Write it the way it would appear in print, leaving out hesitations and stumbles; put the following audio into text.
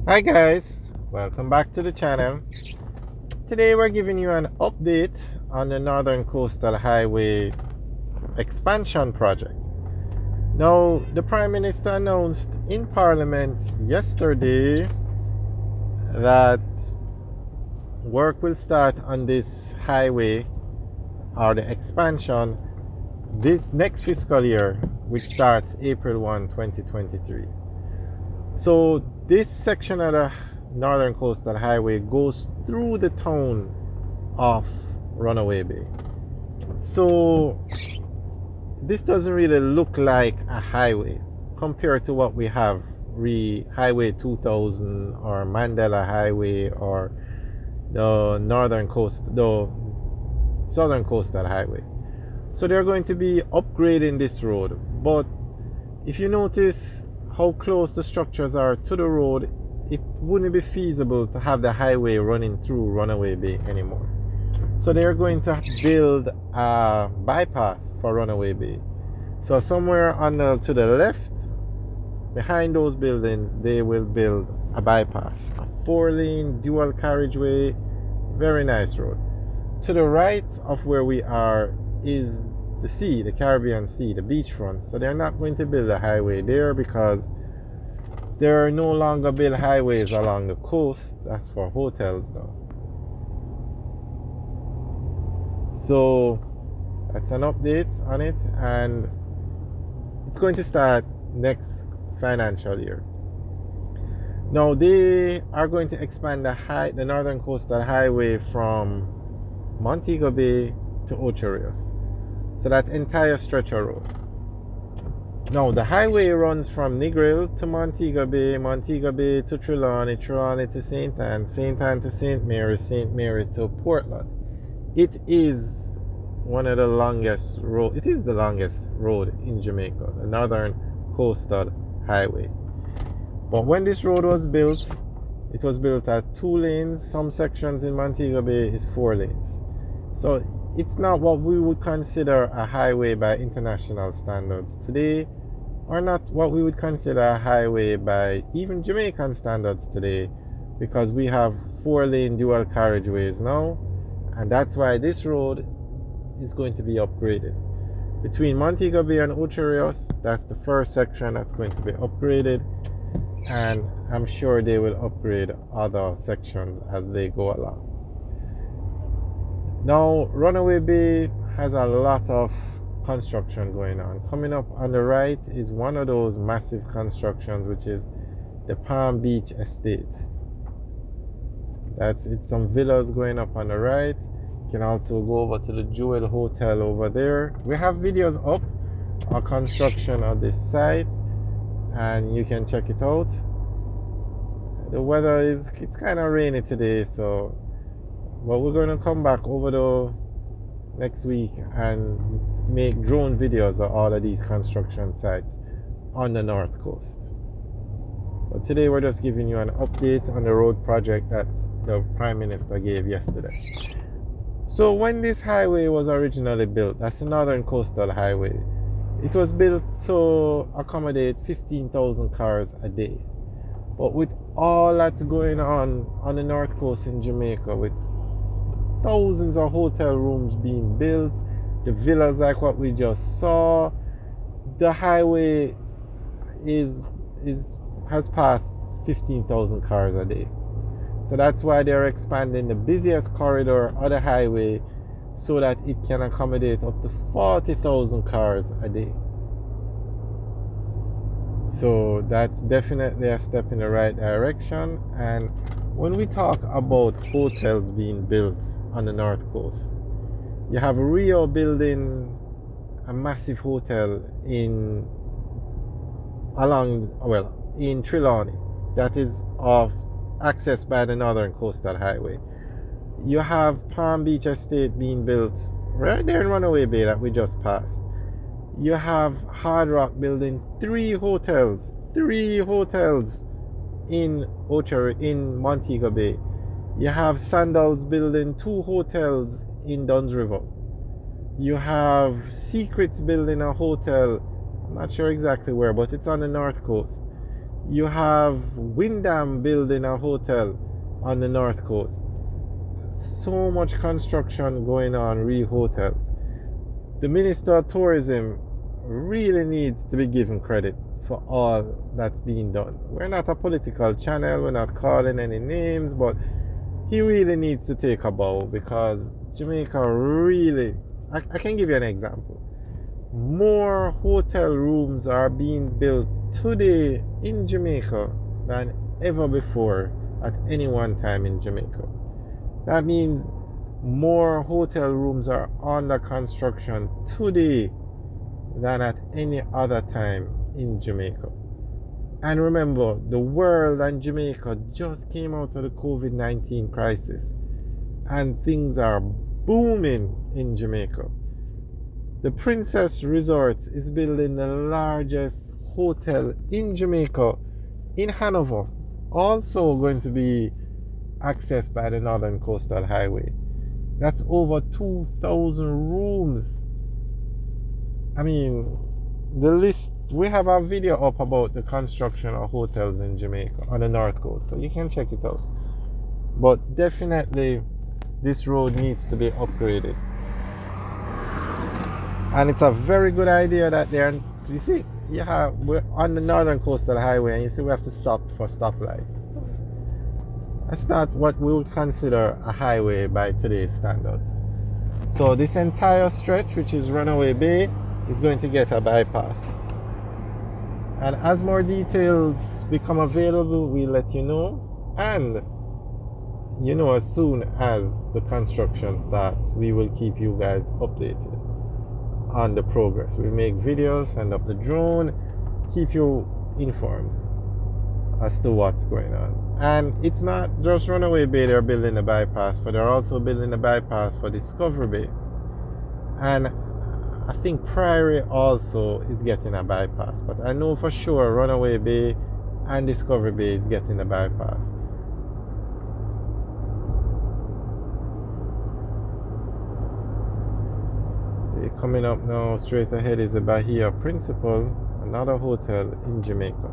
Hi guys, welcome back to the channel. Today we're giving you an update on the Northern Coastal Highway expansion project. Now, the Prime Minister announced in Parliament yesterday that work will start on this highway or the expansion this next fiscal year, which starts April 1, 2023. So this section of the Northern Coastal Highway goes through the town of Runaway Bay. So this doesn't really look like a highway compared to what we have, Highway 2000 or Mandela Highway or the Southern Coastal Highway. So they're going to be upgrading this road, but if you notice how close the structures are to the road, it wouldn't be feasible to have the highway running through Runaway Bay anymore. So they're going to build a bypass for Runaway Bay. So somewhere to the left, behind those buildings, they will build a bypass, a 4-lane dual carriageway, very nice road. To the right of where we are is the sea, the Caribbean Sea, the beachfront. So they're not going to build a highway there because there are no longer built highways along the coast. That's for hotels now. So that's an update on it, and it's going to start next financial year. Now they are going to expand the Northern Coastal Highway from Montego Bay to Ocho Rios. So that entire stretch of road. Now the highway runs from Negril to Montego Bay, Montego Bay to Trelawney, Trelawney to St. Anne, St. Anne to St. Mary, St. Mary to Portland. It is one of the longest road. It is the longest road in Jamaica, the Northern Coastal Highway. But when this road was built, it was built at 2 lanes. Some sections in Montego Bay is 4 lanes. So it's not what we would consider a highway by international standards today, or not what we would consider a highway by even Jamaican standards today, because we have 4-lane dual carriageways now, and that's why this road is going to be upgraded. Between Montego Bay and Ocho Rios, that's the first section that's going to be upgraded, and I'm sure they will upgrade other sections as they go along. Now, Runaway Bay has a lot of construction going on. Coming up on the right is one of those massive constructions, which is the Palm Beach Estate. It's some villas going up on the right. You can also go over to the Jewel Hotel over there. We have videos up on construction of this site, and you can check it out. The weather it's kind of rainy today, so but we're going to come back over the next week and make drone videos of all of these construction sites on the north coast. But today we're just giving you an update on the road project that the Prime Minister gave yesterday. So when this highway was originally built, that's the Northern Coastal Highway, it was built to accommodate 15,000 cars a day. But with all that's going on the north coast in Jamaica, with thousands of hotel rooms being built, the villas like what we just saw, the highway has passed 15,000 cars a day. So that's why they're expanding the busiest corridor of the highway so that it can accommodate up to 40,000 cars a day. So that's definitely a step in the right direction. And when we talk about hotels being built on the north coast, you have Rio building a massive hotel in Trelawney that is accessed by the Northern Coastal Highway. You have Palm Beach Estate being built right there in Runaway Bay that we just passed. You have Hard Rock building 3 hotels in Montego Bay. You have Sandals building 2 hotels in Duns River. You have Secrets building a hotel, I'm not sure exactly where, but it's on the north coast. You have Windham building a hotel on the north coast. So much construction going on, hotels. The Minister of Tourism really needs to be given credit for all that's being done. We're not a political channel, we're not calling any names, but he really needs to take a bow, because Jamaica really, I can give you an example. More hotel rooms are being built today in Jamaica than ever before at any one time in Jamaica. That means more hotel rooms are under construction today than at any other time in Jamaica. And remember, the world and Jamaica just came out of the COVID-19 crisis, and things are booming in Jamaica. The Princess Resorts is building the largest hotel in Jamaica in Hanover, also going to be accessed by the Northern Coastal Highway. That's over 2,000 rooms. I mean, the list, we have a video up about the construction of hotels in Jamaica on the North Coast, so you can check it out. But definitely, this road needs to be upgraded. And it's a very good idea that they're, you see, we're on the Northern Coastal Highway, and you see we have to stop for stoplights. That's not what we would consider a highway by today's standards. So this entire stretch, which is Runaway Bay, is going to get a bypass. And as more details become available, we'll let you know. And as soon as the construction starts, we will keep you guys updated on the progress. We'll make videos, send up the drone, keep you informed as to what's going on. And it's not just Runaway Bay they're building a bypass for, they're also building a bypass for Discovery Bay. And I think Priory also is getting a bypass, but I know for sure Runaway Bay and Discovery Bay is getting a bypass. Coming up now, straight ahead is the Bahia Principal, another hotel in Jamaica.